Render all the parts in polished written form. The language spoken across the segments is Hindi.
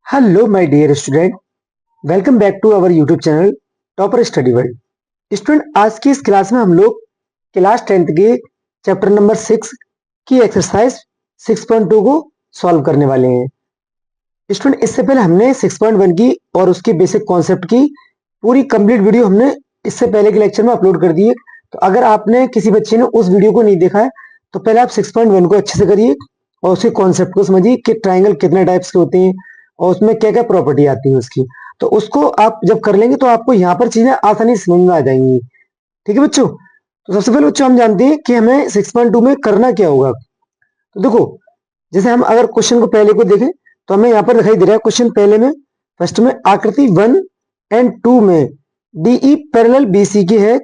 Hello my dear student, welcome back to our YouTube channel topper study world. Student, आज की इस क्लास में हम लोग क्लास 10th के चैप्टर नंबर 6 की एक्सरसाइज 6.2 को सॉल्व करने वाले हैं। स्टूडेंट, इससे पहले हमने 6.1 की और उसके बेसिक कॉन्सेप्ट की पूरी कंप्लीट वीडियो हमने इससे पहले के लेक्चर में अपलोड कर दी है। तो अगर आपने किसी बच्चे ने उस वीडियो को नहीं देखा है तो पहले आप 6.1 को अच्छे से करिए और उसके कॉन्सेप्ट को समझिए कि ट्राइंगल कितने टाइप्स के होते हैं और उसमें क्या क्या प्रॉपर्टी आती है उसकी। तो उसको आप जब कर लेंगे तो आपको यहाँ पर चीजें आसानी से समझ में आ जाएंगी। ठीक है बच्चों, तो सबसे पहले बच्चों हम जानते हैं कि हमें 6.2 में करना क्या होगा। तो देखो, जैसे हम अगर क्वेश्चन को पहले को देखें तो हमें यहाँ पर दिखाई दे रहा है क्वेश्चन पहले में, फर्स्ट में आकृति 1 एंड 2 में डीई पैरेलल बीसी की है।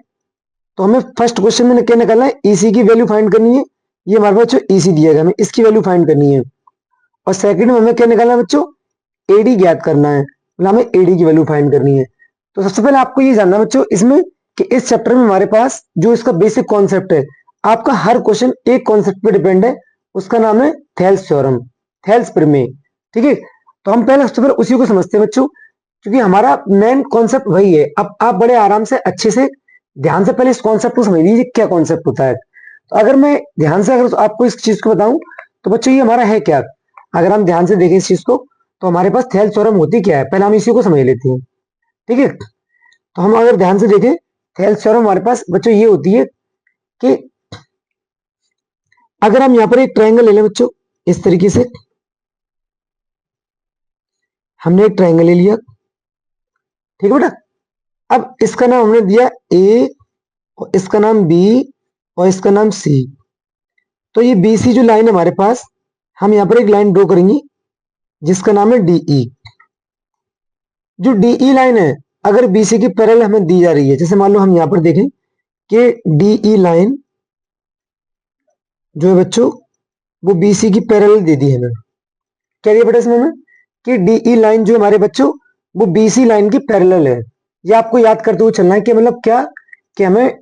तो हमें फर्स्ट क्वेश्चन में क्या निकालना है, ईसी की वैल्यू फाइंड करनी है। ये हमारे पास बच्चों ईसी दिया गया, हमें इसकी वैल्यू फाइंड करनी है। और सेकंड में हमें क्या निकालना है बच्चों, एडी ज्ञात करना है, मतलब हमें एडी की वैल्यू फाइंड करनी है। तो सबसे पहले आपको ये जानना है बच्चों इसमें कि इस चैप्टर में हमारे पास जो इसका बेसिक कॉन्सेप्ट है, आपका हर क्वेश्चन एक कॉन्सेप्ट पे डिपेंड है, उसका नाम है थेल्स थ्योरम, थेल्स प्रमेय। ठीक है, तो हम पहले सबसे पहले उसी को समझते हैं बच्चों, क्योंकि हमारा मेन कॉन्सेप्ट वही है। अब आप बड़े आराम से अच्छे से ध्यान से पहले इस कॉन्सेप्ट को समझ लीजिए क्या कॉन्सेप्ट होता है। तो अगर मैं ध्यान से अगर आपको इस चीज को बताऊं तो बच्चों ये हमारा है क्या। अगर हम ध्यान से देखें इस चीज को तो हमारे पास थेल्स थ्योरम होती क्या है, पहले हम इसी को समझ लेते हैं। ठीक है, तो हम अगर ध्यान से देखें थेल्स थ्योरम हमारे पास बच्चों ये होती है कि अगर हम यहाँ पर एक ट्रायंगल ले लें बच्चों, इस तरीके से हमने एक ट्रायंगल ले लिया। ठीक है बेटा, अब इसका नाम हमने दिया ए और इसका नाम बी और इसका नाम सी। तो ये बी सी जो लाइन है हमारे पास, हम यहाँ पर एक लाइन ड्रॉ करेंगे जिसका नाम है डीई। जो डीई लाइन है अगर बीसी की पैरेलल हमें दी जा रही है, जैसे मान लो हम यहाँ पर देखें कि डीई लाइन जो है बच्चों वो बीसी की पैरेलल दे दी है हमें। क्या दिया बेटा इसमें हमें कि डीई लाइन जो हमारे बच्चों वो बीसी लाइन की पैरेलल है। ये आपको याद करते हुए चलना है कि मतलब क्या कि हमें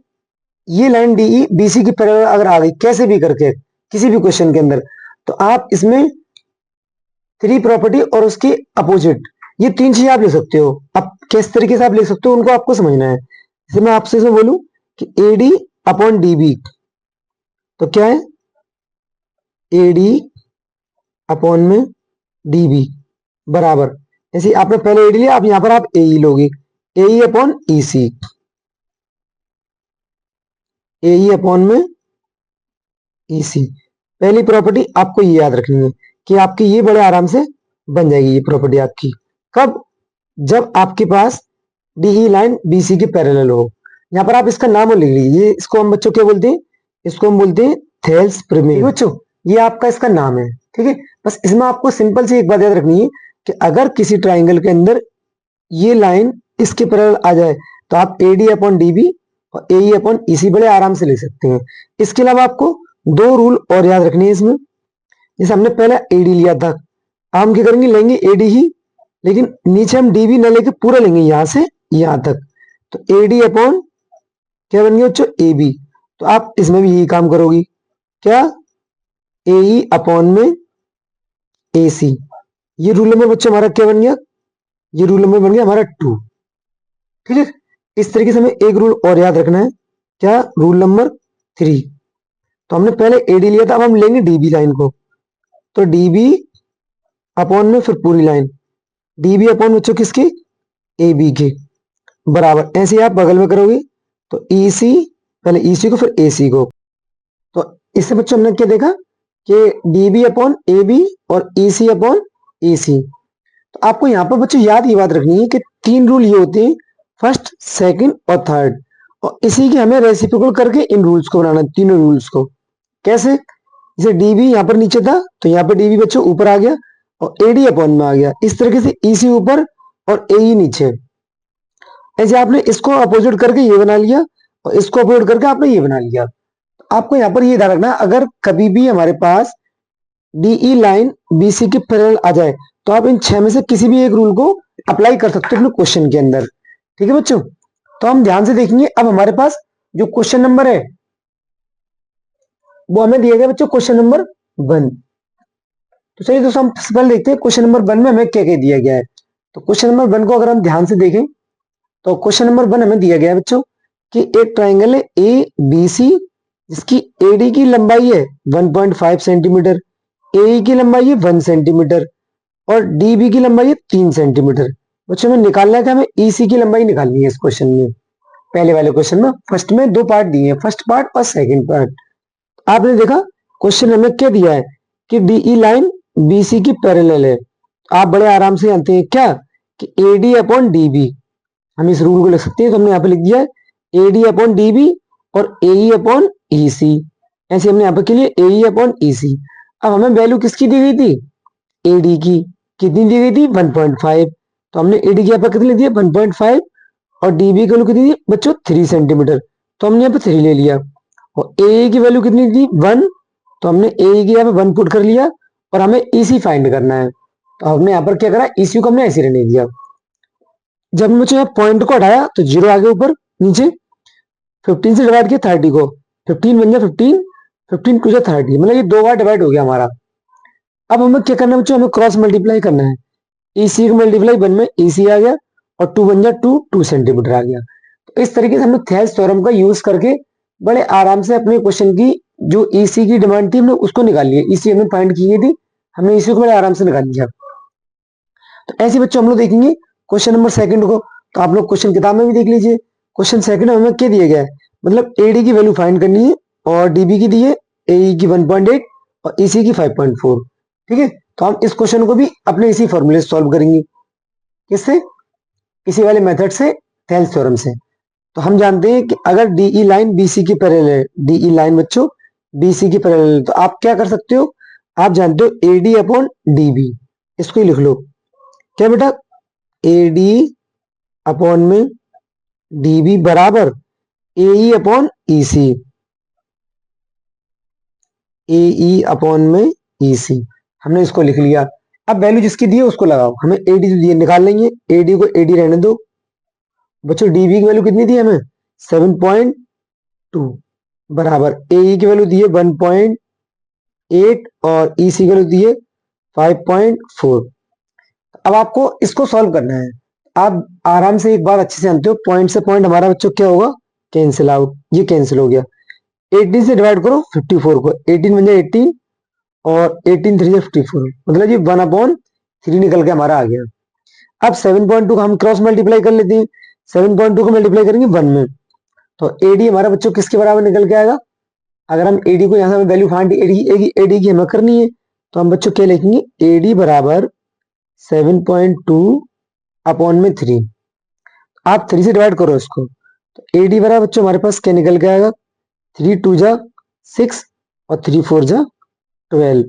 ये लाइन डीई बीसी की पैरेलल अगर आ गई कैसे भी करके किसी भी क्वेश्चन के अंदर, तो आप इसमें थ्री प्रॉपर्टी और उसकी अपोजिट ये तीन चीजें आप ले सकते हो। अब किस तरीके से आप ले सकते हो उनको आपको समझना है। जैसे मैं आपसे इसमें बोलूं कि एडी अपॉन डीबी, तो क्या है एडी अपॉन में डीबी बराबर, जैसे आपने पहले एडी लिया, अब यहां पर आप एई लोगे, एई अपॉन ईसी, एई अपॉन में ईसी। पहली प्रॉपर्टी आपको ये याद रखनी है कि आपकी ये बड़े आराम से बन जाएगी ये प्रॉपर्टी आपकी। कब, जब आपके पास डीई लाइन बीसी के पैरेलल हो। यहाँ पर आप इसका नाम लिख लीजिए, इसको हम बच्चों क्या बोलते हैं, इसको हम बोलते हैं थेल्स प्रमेय। बच्चों ये आपका इसका नाम है। ठीक है, बस इसमें आपको सिंपल सी एक बात याद रखनी है कि अगर किसी ट्राइंगल के अंदर ये लाइन इसके पैरेलल आ जाए तो आप एडी अपॉन डीबी और एई अपॉन ईसी बड़े आराम से ले सकते हैं। इसके अलावा आपको दो रूल और याद रखने हैं इसमें। जैसे हमने पहले एडी लिया था, हम क्या करेंगे, लेंगे एडी ही, लेकिन नीचे हम डीबी न लेके पूरा लेंगे यहां से यहां तक। तो एडी अपॉन क्या बन गया बच्चों, ए बी। तो आप इसमें भी यही काम करोगी, क्या ए अपॉन में ए सी। ये रूल नंबर बच्चों हमारा क्या बन गया, ये रूल नंबर बन गया हमारा 2। ठीक है, इस तरीके से हमें एक रूल और याद रखना है, क्या रूल नंबर 3। तो हमने पहले एडी लिया था, अब हम लेंगे डीबी लाइन को। तो डीबी अपॉन में फिर पूरी लाइन, डीबी अपॉन बच्चों किसकी, ए बी के बराबर। ऐसे ही आप बगल में करोगे तो ईसी, पहले ईसी को फिर एसी को। तो इससे बच्चों हमने क्या देखा कि डीबी अपॉन ए बी और ईसी अपॉन एसी। तो आपको यहाँ पर बच्चों याद ये बात रखनी है कि तीन रूल ये होते हैं, फर्स्ट सेकंड और थर्ड, और इसी के हमें रेसिप्रोकल करके इन रूल्स को बनाना है, तीनों रूल्स को। कैसे, जैसे डीबी यहाँ पर नीचे था तो यहाँ पर डीबी बच्चों ऊपर आ गया और एडी अपॉन में आ गया, इस तरीके से ईसी ऊपर और एई नीचे। ऐसे आपने इसको अपोजिट करके ये बना लिया और इसको अपोजिट करके आपने ये बना लिया। आपको यहाँ पर ये ध्यान रखना, अगर कभी भी हमारे पास डीई लाइन बीसी के पैरेलल आ जाए तो आप इन छह में से किसी भी एक रूल को अप्लाई कर सकते हो अपने क्वेश्चन के अंदर। ठीक है बच्चों, तो हम ध्यान से देखेंगे। अब हमारे पास जो क्वेश्चन नंबर है वो हमें दिया गया बच्चों क्वेश्चन नंबर 1। तो चलिए दोस्तों हम सबसे पहले देखते हैं क्वेश्चन नंबर 1 में हमें क्या क्या दिया गया है। तो क्वेश्चन नंबर 1 को अगर हम ध्यान से देखें तो क्वेश्चन नंबर 1 हमें दिया गया है बच्चों कि एक ट्राइंगल है ए बी सी जिसकी एडी की लंबाई है 1.5 सेंटीमीटर, ए की लंबाई है 1 सेंटीमीटर और डीबी की लंबाई है 3 सेंटीमीटर। बच्चों हमें निकालना है कि हमें ईसी की लंबाई निकालनी है इस क्वेश्चन में। पहले वाले क्वेश्चन में फर्स्ट में दो पार्ट दिए हैं, फर्स्ट पार्ट और सेकंड पार्ट। आपने देखा क्वेश्चन हमें क्या दिया है कि डीई लाइन बीसी की पैरेलल है। आप बड़े आराम से जानते हैं क्या कि एडी अपॉन डीबी, हम इस रूल को लिख सकते हैं। तो हमने यहाँ पे लिख दिया है एडी अपॉन डीबी और एई अपॉन ईसी। ऐसे हमने यहाँ पे के लिए एई अपॉन ईसी। अब हमें वैल्यू किसकी दी गई थी, एडी की। कितनी दी गई थी 1.5। तो हमने एडी की यहाँ पर कितनी दी है 1.5 और डीबी की वैल्यू कितनी थी बच्चों 3 सेंटीमीटर। तो हमने यहाँ पे 3 ले लिया और ए की वैल्यू कितनी थी 1। तो हमने ए की यहाँ पे 1 पुट कर लिया और हमें ईसी फाइंड करना है। तो हमने यहाँ पर क्या करा, ईसी को हमने ऐसे रहने दिया। जब मुझे यहाँ पॉइंट को हटाया तो 0 आगे ऊपर नीचे 15 से डिवाइड किया 30 को, 15 बन गया 15, 15 टू जा 30, मतलब ये 2 बार डिवाइड हो गया हमारा। अब हमें क्या करना है बच्चों, हमें क्रॉस मल्टीप्लाई करना है। ईसी को मल्टीप्लाई 1 में ईसी आ गया और 2 बन जा 2 सेंटीमीटर आ गया। तो इस तरीके से हमने थेल्स थ्योरम का यूज करके बड़े आराम से अपने क्वेश्चन की जो ईसी की डिमांड थी हमने उसको निकाल लिया। ईसी हमने फाइंड की थी, हमने ईसी को बड़े आराम से निकाल लिया। तो ऐसे बच्चों हम लोग देखेंगे क्वेश्चन नंबर सेकंड को। तो आप लोग क्वेश्चन किताब में भी देख लीजिए। क्वेश्चन सेकंड में हमें क्या दिया गया है, मतलब एडी की वैल्यू फाइंड करनी है और डीबी की दी है, एई की 1.8 और ईसी की 5.4। ठीक है, तो हम इस क्वेश्चन को भी अपने इसी फॉर्मूले से सॉल्व करेंगे। किससे, इसी वाले मेथड से, थेल्स थ्योरम से। तो हम जानते हैं कि अगर डीई लाइन बीसी की पैरेलल है, डीई लाइन बच्चों बीसी की पैरेलल है, तो आप क्या कर सकते हो, आप जानते हो एडी अपॉन डीबी। इसको ही लिख लो क्या बेटा, एडी अपॉन में डीबी बराबर एई अपॉन ईसी, एई अपॉन में ईसी। हमने इसको लिख लिया। अब वैल्यू जिसकी दी है उसको लगाओ। हमें एडी दी है, निकाल लेंगे। एडी को एडी रहने दो बच्चों। डीबी की वैल्यू कितनी दी है हमें 7.2 बराबर एई की वैल्यू दी है 1.8 और ईसी की वैल्यू दी है 5.4। अब आपको इसको सॉल्व करना है। आप आराम से एक बात अच्छे से जानते हो, पॉइंट से पॉइंट हमारा बच्चों क्या होगा, कैंसिल आउट। ये कैंसिल हो गया। 18 से डिवाइड करो 54 को, 18 बन जाए 18 और 18 3 54, मतलब ये 1/3 निकल के हमारा आ गया। अब 7.2 का हम क्रॉस मल्टीप्लाई कर लेते हैं। 7.2 को मल्टीप्लाई करेंगे 1 में, तो एडी हमारा बच्चों किसके बराबर निकल के आएगा। अगर हम एडी को यहाँ से वैल्यू फाइंड एडी की हमें करनी है, तो हम बच्चों क्या लिखेंगे, एडी बराबर 7.2 अपॉन में 3। आप 3 से डिवाइड करो इसको, तो एडी बराबर बच्चों हमारे पास क्या निकल के आएगा, 3 2 जा 6 और 3 4 जा 12।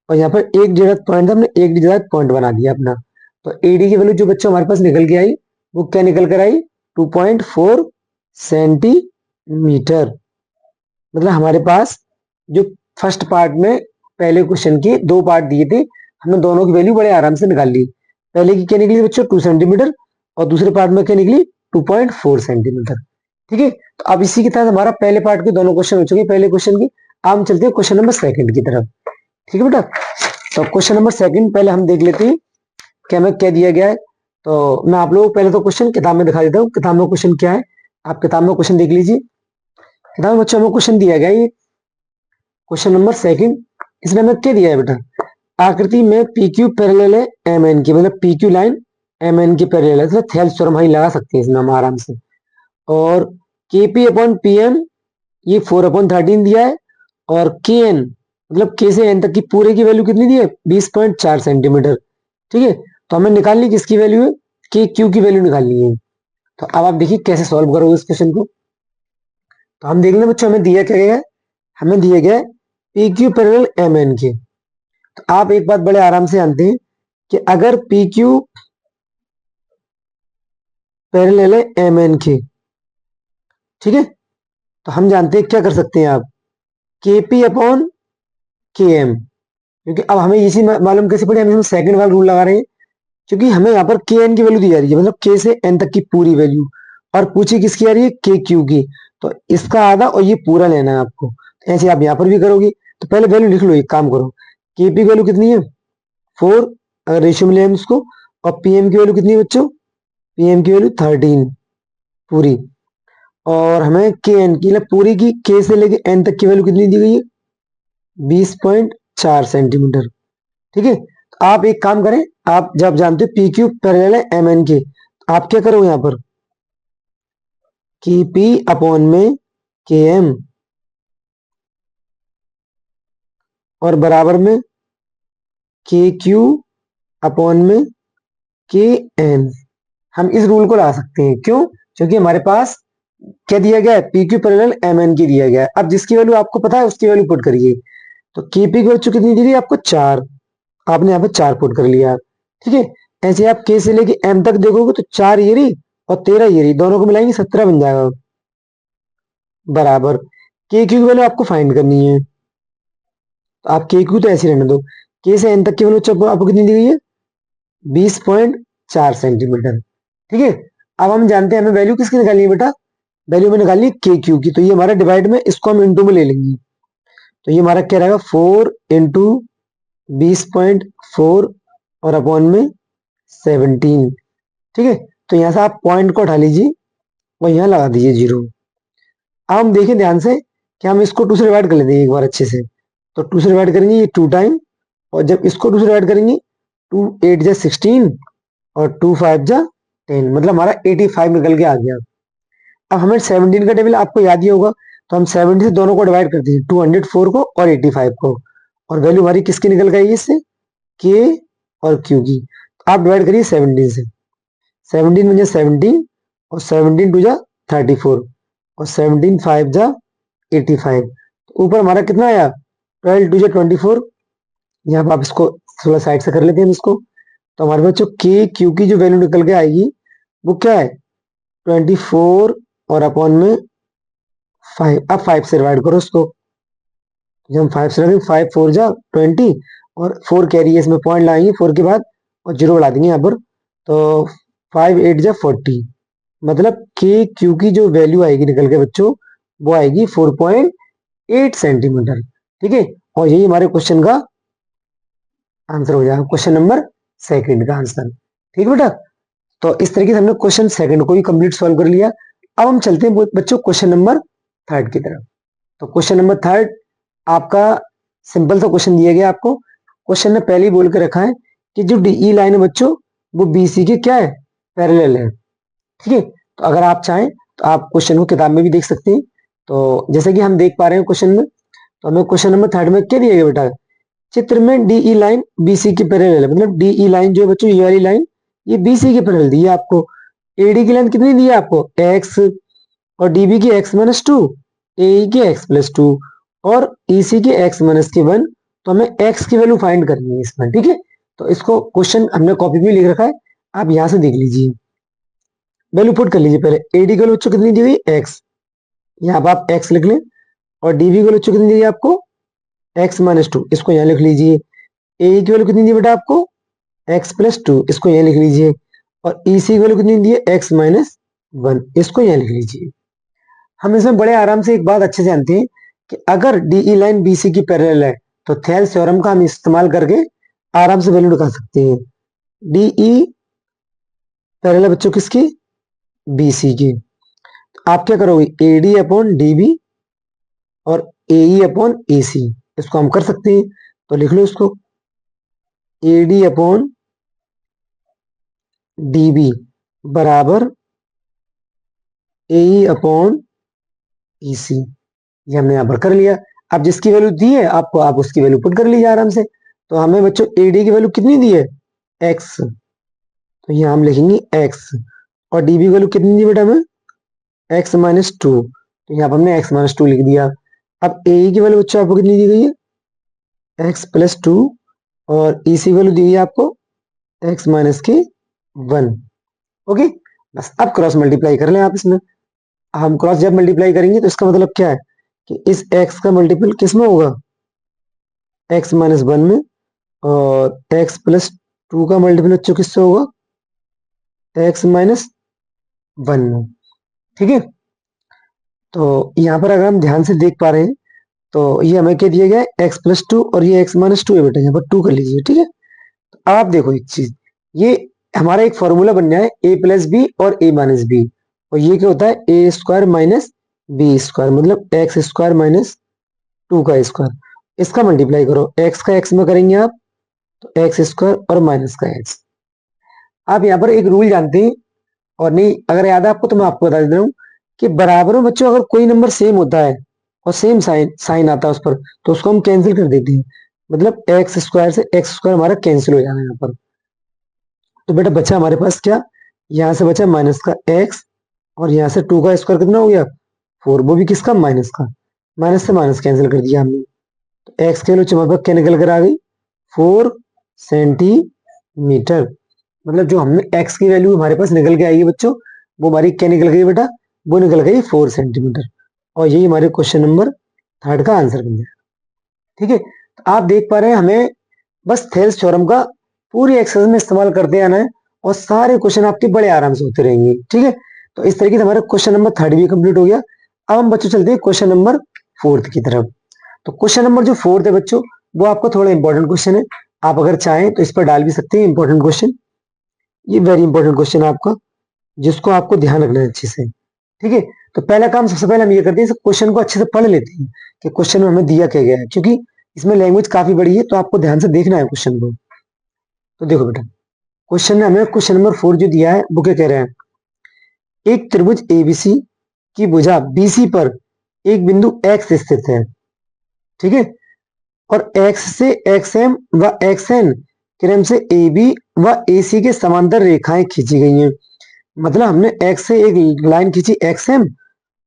और यहाँ पर एक जगह पॉइंट था, हमने एक जगह पॉइंट बना दिया अपना। तो एडी की वैल्यू जो बच्चों हमारे पास निकल के आई वो क्या निकल कर आई, 2.4 सेंटीमीटर। मतलब हमारे पास जो फर्स्ट पार्ट में पहले क्वेश्चन के 2 पार्ट दिए थे, हमने दोनों की वैल्यू बड़े आराम से निकाल ली। पहले की क्या निकली बच्चों 2 सेंटीमीटर और दूसरे पार्ट में क्या निकली 2.4 सेंटीमीटर। ठीक है, तो अब इसी के तहत हमारा पहले पार्ट के दोनों क्वेश्चन हो चुके पहले क्वेश्चन की। अब हम चलते हैं क्वेश्चन नंबर सेकंड की तरफ। ठीक है बेटा, तो क्वेश्चन नंबर सेकंड पहले हम देख लेते हैं कि हमें क्या दिया गया है। तो मैं आप लोगों को पहले तो क्वेश्चन किताब में दिखा देता हूँ, किताब में क्वेश्चन क्या है। आप किताब में क्वेश्चन देख लीजिए। किताब में बच्चों हमें क्वेश्चन दिया गया है, क्वेश्चन नंबर सेकंड। इसने हमें क्या दिया है बेटा, आकृति में पी क्यू पैरेलल है एम एन की, मतलब P Q line M N की पैरेलल है। तो थेल्स थ्योरम हम लगा सकते हैं इसमें हम आराम से। और के पी अपॉन पी एम ये 4/13 दिया है और के एन मतलब के से एन तक की पूरे की वैल्यू कितनी दी है 20.4 सेंटीमीटर। ठीक है, तो हमें निकालनी किसकी वैल्यू है, के क्यू की वैल्यू निकालनी है। तो अब आप देखिए कैसे सॉल्व करोगे इस क्वेश्चन को। तो हम देख लें बच्चों, हमें दिया क्या गया है, हमें दिया गया है P Q parallel M N के। तो आप एक बात बड़े आराम से जानते हैं कि अगर पी क्यू पैरेलल है एम एन के, ठीक है, तो हम जानते हैं क्या कर सकते हैं आप, के पी अपॉन के एम। क्योंकि अब हमें इसी मालूम कैसे पड़े, हम इसमें सेकंड वाला रूल लगा रहे हैं। क्योंकि हमें यहाँ पर के एन की वैल्यू दी जा रही है, मतलब के से एन तक की पूरी वैल्यू, और पूछी किसकी आ रही है, के क्यू की। तो इसका आधा और ये पूरा लेना है आपको। तो ऐसे आप यहाँ पर भी करोगे। तो पहले वैल्यू लिख लो, एक काम करो, के पी की वैल्यू कितनी है 4 अगर रेशियो में ले हम इसको, और पीएम की वैल्यू कितनी है बच्चों, पीएम की वैल्यू 13 पूरी, और हमें के एन की मतलब पूरी की के से लेके एन तक की वैल्यू कितनी दी गई है, 20.4 सेंटीमीटर। ठीक है, तो आप एक काम करें, आप जब जानते हो पी क्यू पैरेलल है एम एन के, तो आप क्या करो यहाँ पर कि पी अपॉन में के एम और बराबर में के क्यू अपॉन में के एन, हम इस रूल को लगा सकते हैं। क्यों? क्योंकि हमारे पास क्या दिया गया है, P Q parallel M N की दिया गया है। अब जिसकी वैल्यू आपको पता है उसकी वैल्यू पुट करिए। तो के पी की वैल्यू कितनी दी गई आपको, 4, आपने यहाँ पे 4 पुट कर लिया। ठीक है, ऐसे आप के से लेके एम तक देखोगे तो 4 ये रही और 13 ये रही, दोनों को मिलाएंगे 17 बन जाएगा, बराबर के क्यू की वैल्यू आपको फाइंड करनी है। तो आप के क्यू तो ऐसे रहने दो, के से एन तक की वैल्यू आपको कितनी दी गई है, 20.4 सेंटीमीटर। ठीक है, अब हम जानते हैं हमें वैल्यू किसकी निकालनी है बेटा, वैल्यू में निकालनी है के क्यू की। तो ये हमारा डिवाइड में, इसको हम इंटू में ले लेंगे। तो ये हमारा क्या रहेगा, 4 इंटू 20.4 और अपॉन में 17। ठीक है, तो यहां से आप पॉइंट को उठा लीजिए और यहां लगा दीजिए 0। अब हम देखें ध्यान से कि हम इसको 2 से डिवाइड कर लेते हैं एक बार अच्छे से। तो 2 से डिवाइड करेंगे ये 2 टाइम, और जब इसको 2 से डिवाइड करेंगे 2 8 जा 16 और 2 5 जा 10, मतलब हमारा 85 निकल के आ गया। अब हमें 17 का टेबल आपको याद ही होगा, तो हम 70 से दोनों को डिवाइड करते हैं, 204 को और 85 को, और वैल्यू हमारी किसकी निकल गई इससे, के और क्यू की। तो आप डिवाइड करिए 17 से, 17 में 17 और 17 टू जा 34 और 17 5 जा 85। तो ऊपर हमारा कितना आया, 12 टू जा 24। यहाँ पर आप इसको थोड़ा साइड से कर लेते हैं इसको। तो हमारे पास जो के क्यू की जो वैल्यू निकल के आएगी वो क्या है, 24 और अपॉन में 5। अब 5 से डिवाइड करो उसको, जब हम 5 से लगाएंगे 5 4 जा 20 और 4 कैरी है इसमें, पॉइंट लाएंगे 4 के बाद और 0 बढ़ा देंगे यहाँ पर। तो 5 8 जा 40, मतलब के क्यू की जो वैल्यू आएगी निकल के बच्चों, वो आएगी 4.8 सेंटीमीटर। ठीक है, और यही हमारे क्वेश्चन का आंसर हो जाएगा, क्वेश्चन नंबर सेकंड का आंसर। ठीक है बेटा, तो इस तरीके से हमने क्वेश्चन सेकंड को भी कंप्लीट सॉल्व कर लिया। अब हम चलते हैं बच्चों क्वेश्चन नंबर थर्ड की तरफ। तो क्वेश्चन नंबर थर्ड आपका सिंपल सा क्वेश्चन दिया गया आपको। क्वेश्चन ने पहले ही बोल के रखा है कि जो डीई लाइन है बच्चों, वो बीसी के क्या है, पैरेलल है। ठीक है, तो अगर आप चाहें तो आप क्वेश्चन को किताब में भी देख सकते हैं। तो जैसे कि हम देख पा रहे हैं क्वेश्चन में, तो हमें क्वेश्चन नंबर थर्ड में क्या दिया गया बेटा, चित्र में डीई लाइन बीसी की पैरेलल है, मतलब डीई लाइन जो है बच्चों, ये वाली लाइन ये बीसी के पैरेलल दी है आपको। एडी की लेंथ कितनी दी है आपको, एक्स, और डीबी की x-2, एई की x+2 और ईसी की x-1। तो हमें x की वैल्यू फाइंड करनी है इसमें। ठीक है, तो इसको क्वेश्चन हमने कॉपी में लिख रखा है, आप यहां से देख लीजिए, वैल्यू पुट कर लीजिए। पहले एडी की वैल्यू बच्चों कितनी दी हुई, x, यहाँ पर आप x लिख लें, और डीबी की वैल्यू बच्चों कितनी दी है आपको, x-2, इसको यहाँ लिख लीजिए। ए की वैल्यू कितनी दी बेटा आपको, x+2, इसको यहाँ लिख लीजिए, और ईसी की वैल्यू कितनी दी है, x-1, इसको यहाँ लिख लीजिए। हम इसमें बड़े आराम से एक बात अच्छे से जानते हैं कि अगर डीई लाइन बीसी की पैरेलल है तो थेल्स थ्योरम का हम इस्तेमाल करके आराम से वैल्यू निकाल सकते हैं। डीई पैरेलल बच्चों किसकी, बीसी की। तो आप क्या करोगे, एडी अपॉन डीबी और एई अपॉन एसी, इसको हम कर सकते हैं। तो लिख लो इसको, एडी अपॉन डीबी बराबर एई अपॉन ईसी, ये हमने यहां पर कर लिया। अब जिसकी वैल्यू दी है आपको, आप उसकी वैल्यू पुट कर लीजिए आराम से। तो हमें बच्चों एडी की वैल्यू कितनी दी है, एक्स, तो यहाँ हम लिखेंगे एक्स, और डीबी की वैल्यू कितनी दी बेटा हमें, x-2, तो यहाँ पर हमने x-2 लिख दिया। अब ए की वैल्यू बच्चों आपको कितनी दी गई है, x+2, और ईसी की वैल्यू दी है आपको x-1। ओके, बस अब क्रॉस मल्टीप्लाई कर लें आप इसमें। हम क्रॉस जब मल्टीप्लाई करेंगे तो इसका मतलब क्या है कि इस x का मल्टीपल किस में होगा, x-1 में, और x+2 का मल्टीपल बच्चों किससे होगा, x-1 में। ठीक है, तो यहाँ पर अगर हम ध्यान से देख पा रहे हैं तो ये हमें क्या दिया गया है, x+2, और ये x-2 है बेटा, यहाँ पर 2 कर लीजिए। ठीक है, अब आप देखो एक चीज, ये हमारा एक फॉर्मूला बन जाए ए प्लस बी और ए माइनस बी, और ये क्या होता है ए स्क्वायर माइनस बी स्क्वायर, मतलब एक्स स्क्वायर माइनस 2 का स्क्वायर। इसका मल्टीप्लाई करो, एक्स का एक्स में करेंगे आप तो एक्स स्क्वायर और माइनस का एक्स। आप यहाँ पर एक रूल जानते हैं, और नहीं अगर याद है आपको तो मैं आपको बता देता हूँ कि बराबर में बच्चों अगर कोई नंबर सेम होता है और सेम साइन साइन आता है उस पर, तो उसको हम कैंसिल कर देते हैं। मतलब एक्स स्क्वायर से एक्स स्क्वायर हमारा कैंसिल हो जाना है यहाँ पर। तो बेटा बचा हमारे पास क्या, यहाँ से बचा माइनस का एक्स, और यहाँ से 2 का स्क्वायर कितना हो गया 4, वो भी किसका माइनस का। माइनस से माइनस कैंसिल कर दिया हमने, तो एक्स के वैल्यू हमारे पास क्या निकल कर आ गई 4 सेंटीमीटर। मतलब जो हमने एक्स की वैल्यू हमारे पास निकल के आई है बच्चों, वो हमारी क्या निकल गई बेटा, वो निकल गई 4 सेंटीमीटर। और यही हमारे क्वेश्चन नंबर 3 का आंसर बन जाएगा। ठीक है, तो आप देख पा रहे हैं हमें बस थेल्स थ्योरम का पूरी एक्सरसाइज में इस्तेमाल करते आना है, और सारे क्वेश्चन आपके बड़े आराम से होते रहेंगे। ठीक है, तो इस तरीके से हमारा क्वेश्चन नंबर 3 भी कंप्लीट हो गया। अब हम बच्चों चलते हैं क्वेश्चन नंबर 4 की तरफ। तो क्वेश्चन नंबर जो 4 है बच्चों, वो आपको थोड़ा इंपॉर्टेंट क्वेश्चन है। आप अगर चाहें तो इस पर डाल भी सकते हैं इंपॉर्टेंट क्वेश्चन। ये वेरी इंपॉर्टेंट क्वेश्चन है आपका, जिसको आपको ध्यान रखना है अच्छे से। ठीक है, तो पहला काम सबसे पहले हम ये करते हैं, इस क्वेश्चन को अच्छे से पढ़ लेते हैं कि क्वेश्चन में हमें दिया क्या गया है, क्योंकि इसमें लैंग्वेज काफी बड़ी है, तो आपको ध्यान से देखना है क्वेश्चन को। तो देखो बेटा, क्वेश्चन में हमें क्वेश्चन नंबर 4 जो दिया है वो क्या कह रहे हैं, एक त्रिभुज एबीसी की भुजा बीसी पर एक बिंदु एक्स स्थित है। ठीक है, और एक्स से एक्सएम व एक्सएन क्रम से ए बी व ए सी के समांतर रेखाएं खींची गई हैं। मतलब हमने एक्स से एक लाइन खींची एक्सएम,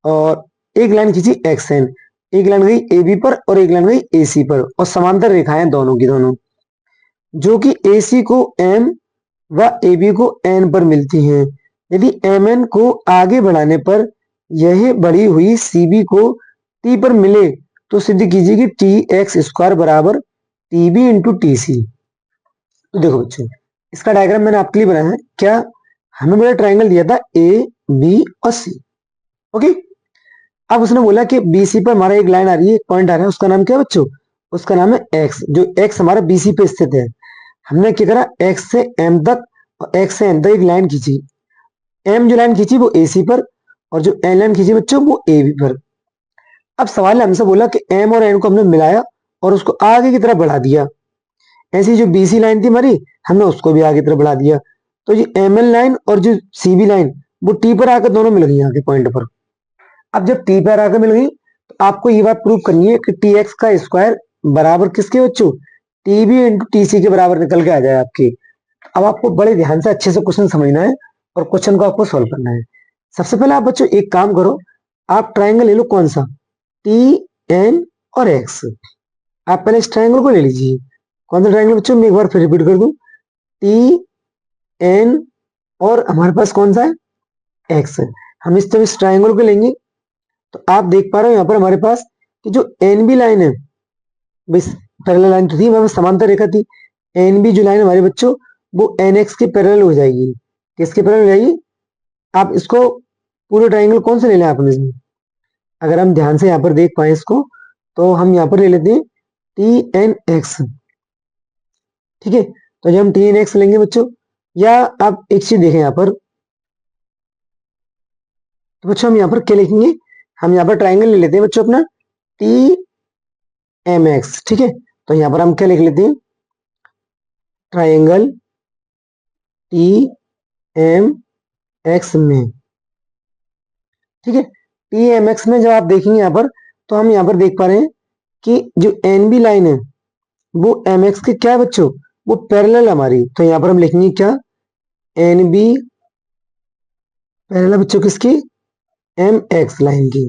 और एक लाइन खींची एक्सएन, एक लाइन गई ए बी पर और एक लाइन गई ए सी पर, और समांतर रेखाएं दोनों की दोनों, जो कि ए सी को एम व ए बी को एन पर मिलती हैं। यदि एम एन को आगे बढ़ाने पर यह बढ़ी हुई सी बी को टी पर मिले, तो सिद्ध कीजिए कि टी एक्स स्क्वायर बराबर T B into T C. तो देखो बच्चों, इसका डायग्राम मैंने आपके लिए बनाया है। क्या हमें मेरा ट्राइंगल दिया था ए बी और सी। ओके, अब उसने बोला कि बीसी पर हमारा एक लाइन आ रही है, एक पॉइंट आ रहा है, उसका नाम क्या है बच्चों, उसका नाम है एक्स। जो एक्स हमारा बीसी पे स्थित है, हमने क्या करा एक्स से एम तक और एक्स से एन तक एक लाइन खींची। एम जो लाइन खींची वो ए सी पर, और जो एन लाइन खींची बच्चों वो ए बी पर। अब सवाल ने हमसे बोला कि एम और एन को हमने मिलाया और उसको आगे की तरफ बढ़ा दिया। ऐसी जो बीसी लाइन थी हमारी, हमने उसको भी आगे की तरफ बढ़ा दिया। तो ये एम एन लाइन और जो सी बी लाइन वो टी पर आकर दोनों मिल गई आगे पॉइंट पर। अब जब टी पर आकर मिल गई, तो आपको ये बात प्रूव करनी है कि टी एक्स का स्क्वायर बराबर किसके बच्चों, T B into T C के बराबर निकल के आ जाए आपके। अब आपको बड़े ध्यान से अच्छे से क्वेश्चन समझना है और क्वेश्चन को आपको सॉल्व करना है। सबसे पहले आप बच्चों एक काम करो, आप ट्राइंगल ले लो, कौन सा, टी एन और एक्स। आप पहले इस ट्राइंगल को ले लीजिए। कौन सा ट्राइंगल बच्चों, मैं एक बार फिर रिपीट कर दूं, टी एन और हमारे पास कौन सा है एक्स। हम इस ट्राइंगल को लेंगे, तो आप देख पा रहे हो यहाँ पर हमारे पास कि जो एन बी लाइन है, बस पैरेलल लाइन तो थी, वहां पर समांतर रेखा थी। एन बी जो लाइन हमारे बच्चों, वो एन एक्स के पैरेलल हो जाएगी। किसके पैरेलल हो जाएगी, आप इसको पूरे ट्राइंगल कौन से ले लें आप इसमें, अगर हम ध्यान से यहाँ पर देख पाए इसको, तो हम यहाँ पर ले लेते हैं टी एन एक्स। ठीक है, तो जब हम टी एन एक्स लेंगे बच्चों, या आप एक चीज देखें यहाँ पर, तो बच्चों हम यहाँ पर क्या लिखेंगे, हम यहाँ पर ट्राइंगल ले लेते हैं बच्चों अपना टी एम एक्स। ठीक है, तो यहाँ पर हम क्या लिख लेते हैं, ट्राइंगल टी एम एक्स में। ठीक है, टी एम एक्स में जब आप देखेंगे यहाँ पर, तो हम यहाँ पर देख पा रहे हैं कि जो एन बी लाइन है वो एम एक्स के क्या है बच्चों, वो पैरेलल हमारी। तो यहाँ पर हम लिखेंगे क्या, एन बी पैरेलल बच्चों किसकी, एम एक्स लाइन की।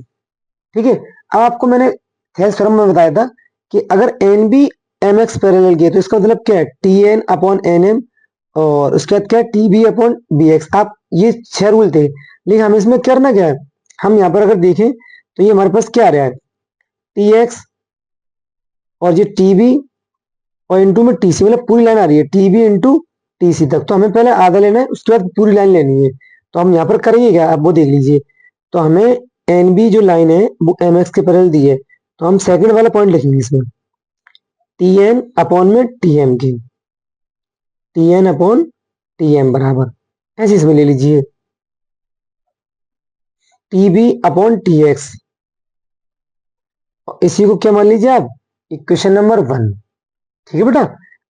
ठीक है, अब आपको मैंने थेल्स थ्योरम में बताया था कि अगर N B M X parallel किए, तो इसका मतलब क्या है, T N upon N M, और उसके बाद क्या है, T B upon B X. आप ये 6 रूल थे, लेकिन हम इसमें करना क्या है, हम यहाँ पर अगर देखें तो ये हमारे पास क्या आ रहा है, टी एक्स और ये टी बी और इंटू में टी सी, मतलब पूरी लाइन आ रही है T B into T C तक। तो हमें पहले आधा लेना है, उसके बाद पूरी लाइन लेनी है। तो हम यहाँ पर करेंगे क्या, आप वो देख लीजिए। तो हमें एन बी जो लाइन है वो एम एक्स के पैरेलल दी है, तो हम सेकंड वाला पॉइंट लिखेंगे इसमें, टी एन अपॉन में टी एम की। T N upon T M बराबर, ऐसे इसमें ले लीजिए T B upon T X, इसी को क्या मान लीजिए आप, इक्वेशन नंबर 1। ठीक है बेटा।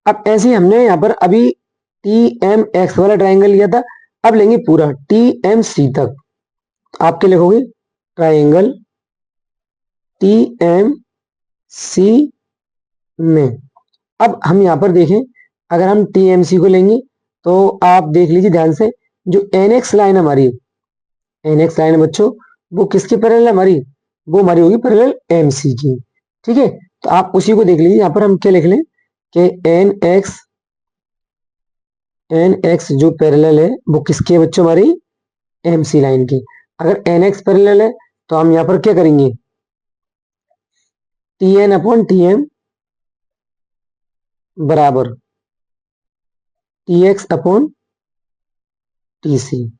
अब ऐसे ही हमने यहाँ पर अभी टी एम एक्स वाला ट्राइंगल लिया था, अब लेंगे पूरा टी एम सी तक। आप क्या लिखोगे, ट्राइंगल टी एम सी में। अब हम यहाँ पर देखें, अगर हम टी एम सी को लेंगे तो आप देख लीजिए ध्यान से, जो एन एक्स लाइन हमारी, एन एक्स लाइन है बच्चों, वो किसके पैरेलल है हमारी, वो हमारी होगी पैरेलल एम सी की। ठीक है, तो आप उसी को देख लीजिए, यहाँ पर हम क्या लिख लें कि एन एक्स जो पैरेलल है वो किसके है बच्चों, हमारी एम सी लाइन की। अगर एन एक्स पैरेलल है तो हम यहाँ पर क्या करेंगे, T N upon T M बराबर T X upon T C,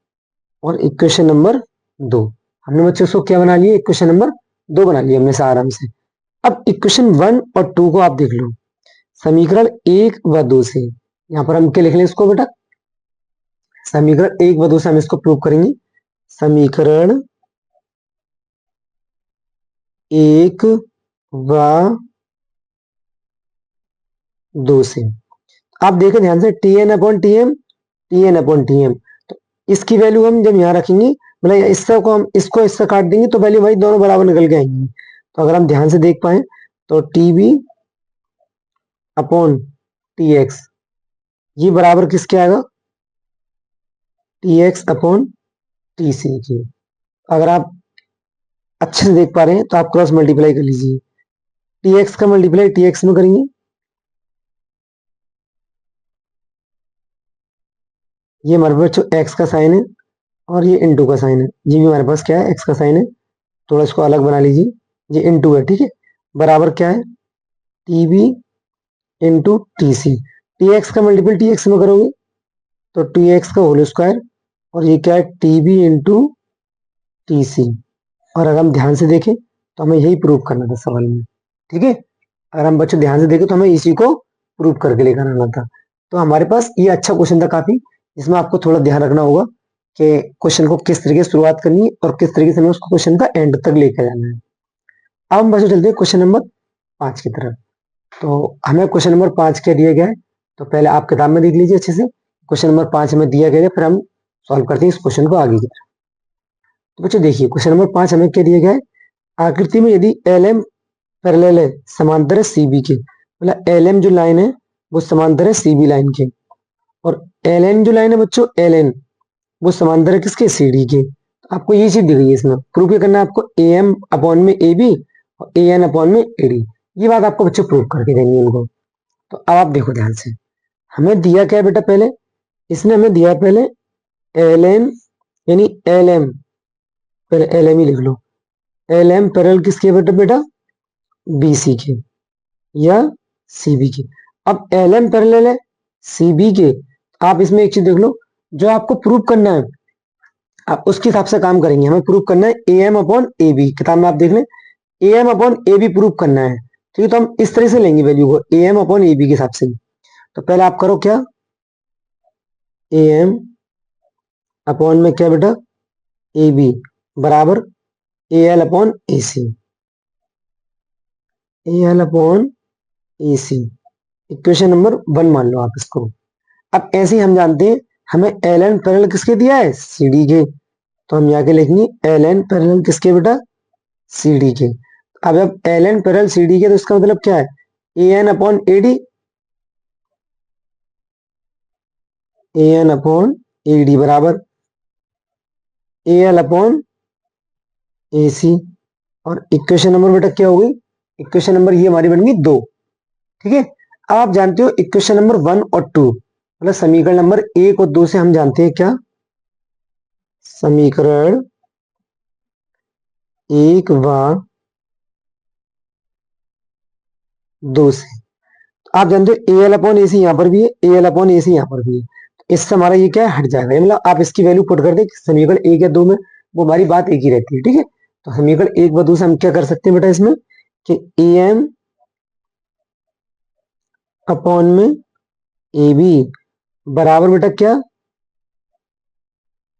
और इक्वेशन नंबर 2। हमने बच्चों इसको क्या बना लिया, इक्वेशन नंबर 2 बना लिया हमने आराम से। अब इक्वेशन 1 और 2 को आप देख लो, समीकरण 1 व 2 से यहाँ पर हम क्या लिख लें इसको बेटा, समीकरण 1 व 2 से हम इसको प्रूव करेंगे। समीकरण 1 व 2 से आप देखें ध्यान से, T N upon T M, T N upon T M, तो इसकी वैल्यू हम जब यहाँ रखेंगे, मतलब इससे को हम इसको इससे काट देंगे तो वैल्यू भाई दोनों बराबर निकल के आएंगी। तो अगर हम ध्यान से देख पाए तो T B upon T X, ये बराबर किसके आएगा, T X upon T C की। अगर आप अच्छे से देख पा रहे हैं तो आप क्रॉस मल्टीप्लाई कर लीजिए, टी एक्स का मल्टीप्लाई टी एक्स में करेंगे, ये हमारे पास जो एक्स का साइन है और ये इंटू का साइन है, ये भी हमारे पास क्या है, एक्स का साइन है, थोड़ा इसको अलग बना लीजिए, ये इंटू है। ठीक है, बराबर क्या है, T B into T C, T X का मल्टीपल टी एक्स में करोगे तो टी एक्स का होल स्क्वायर, और ये क्या है, T B into T C. और अगर हम ध्यान से देखें तो हमें यही प्रूव करना था सवाल में। ठीक है, अगर हम बच्चों ध्यान से देखें तो हमें इसी को प्रूव करके लेकर आना था। तो हमारे पास ये अच्छा क्वेश्चन था काफी, जिसमें आपको थोड़ा ध्यान रखना होगा कि क्वेश्चन को किस तरीके से शुरुआत करनी है और किस तरीके से हमें उस क्वेश्चन का एंड तक लेकर जाना है। अब हम बच्चों चलते हैं क्वेश्चन नंबर 5 की तरफ। तो हमें क्वेश्चन नंबर 5 क्या दिया गया है, तो पहले आप किताब में देख लीजिए अच्छे से, क्वेश्चन नंबर 5 हमें दिया गया है, फिर हम सॉल्व करते हैं इस क्वेश्चन को आगे की तरफ। तो बच्चों देखिए क्वेश्चन नंबर 5 हमें क्या दिया गया है, आकृति में यदि एल एम पैरेलल है समांतर है सीबी के, मतलब एल एम जो लाइन है वो समांतर है सीबी लाइन के, और एल एन जो लाइन है बच्चों, एल एन वो समांतर है किसके, सी डी के। तो आपको ये चीज दी गई है, इसमें प्रूव क्या करना है आपको, ए एम अपॉन में ए बी और ए एन अपॉन में ए डी, ये बात आपको बच्चों प्रूव करके देनी है उनको। तो अब आप देखो ध्यान से, हमें दिया क्या है बेटा, पहले इसने हमें दिया है पहले एल एन यानी एल एम, पहले एल एम ही लिख लो, एल एम पैरेलल किसके बेटा, बेटा बी सी के या सी बी के। अब एल एम पैरेलल है सी बी के, आप इसमें एक चीज देख लो, जो आपको प्रूव करना है आप उसके हिसाब से काम करेंगे। हमें प्रूव करना है A M upon A B, किताब में आप देख लें, A M upon A B prove करना है। ठीक है, तो हम इस तरह से लेंगे वैल्यू को A M upon A B के हिसाब से। तो पहले आप करो क्या, ए एम अपॉन में क्या बेटा, ए बी बराबर A L upon A C, A L upon A C, equation number 1 मान लो आप इसको। अब ऐसे ही हम जानते हैं हमें एल एन पैरेलल किसके दिया है, सी डी के, तो हम यहाँ के लिखेंगे एल एन पैरेलल किसके बेटा, सी डी के। अब जब L N parallel C D के, तो इसका मतलब क्या है, A N upon A D, A N upon A D बराबर ए एल अपॉन ए सी, और इक्वेशन नंबर बेटा क्या होगी, इक्वेशन नंबर ये हमारी बन गई 2। ठीक है, अब आप जानते हो इक्वेशन नंबर 1 और 2, मतलब समीकरण नंबर 1 और 2 से हम जानते हैं क्या, समीकरण 1 व 2 से आप जानते हो ए एल अपॉन ए सी यहाँ पर भी है, ए एल अपॉन ए सी यहाँ पर भी है, तो इससे हमारा ये क्या है, हट जाएगा, मतलब आप इसकी वैल्यू पुट कर दे समीकरण 1 या 2 में, वो हमारी बात एक ही रहती है। ठीक है, तो समीकरण 1 व 2 से हम क्या कर सकते हैं बेटा इसमें, कि ए एम अपॉन में ए बी बराबर बेटा क्या,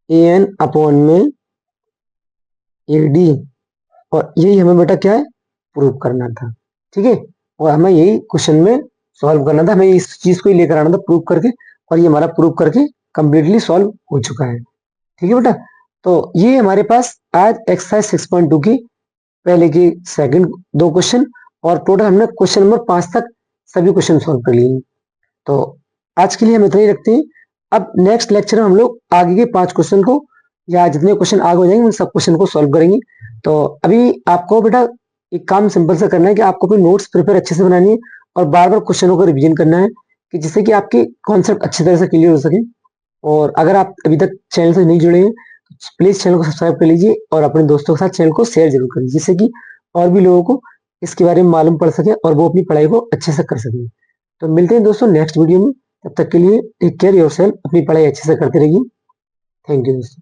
an अपॉन में ad, और यही हमें बेटा क्या है, प्रूव करना था। ठीक है, और हमें यही क्वेश्चन में सॉल्व करना था, हमें इस चीज को ही लेकर आना था प्रूव करके, और ये हमारा प्रूव करके कंप्लीटली सॉल्व हो चुका है। ठीक है बेटा, तो ये हमारे पास आज एक्सरसाइज 6.2 की पहले की सेकंड दो क्वेश्चन, और टोटल हमने क्वेश्चन नंबर 5 तक सभी क्वेश्चन सॉल्व कर लिए। तो आज के लिए हम इतना ही रखते हैं। अब नेक्स्ट लेक्चर में हम लोग आगे के 5 क्वेश्चन को, या जितने क्वेश्चन आगे हो जाएंगे उन सब क्वेश्चन को सॉल्व करेंगे। तो अभी आपको बेटा एक काम सिंपल सा करना है कि आपको अपनी नोट्स प्रिपेयर अच्छे से बनानी है, और बार बार क्वेश्चनों को रिवीजन करना है, कि जिससे कि आपके कॉन्सेप्ट अच्छी तरह से क्लियर हो सके। और अगर आप अभी तक चैनल से नहीं जुड़े हैं तो प्लीज चैनल को सब्सक्राइब कर लीजिए, और अपने दोस्तों के साथ चैनल को शेयर जरूर करिए, जिससे कि और भी लोगों को इसके बारे में मालूम पड़ सके और वो अपनी पढ़ाई को अच्छे से कर सके। तो मिलते हैं दोस्तों नेक्स्ट वीडियो में, तब तक के लिए टेक केयर योरसेल्फ, अपनी पढ़ाई अच्छे से करते रहिए। थैंक यू दोस्तों।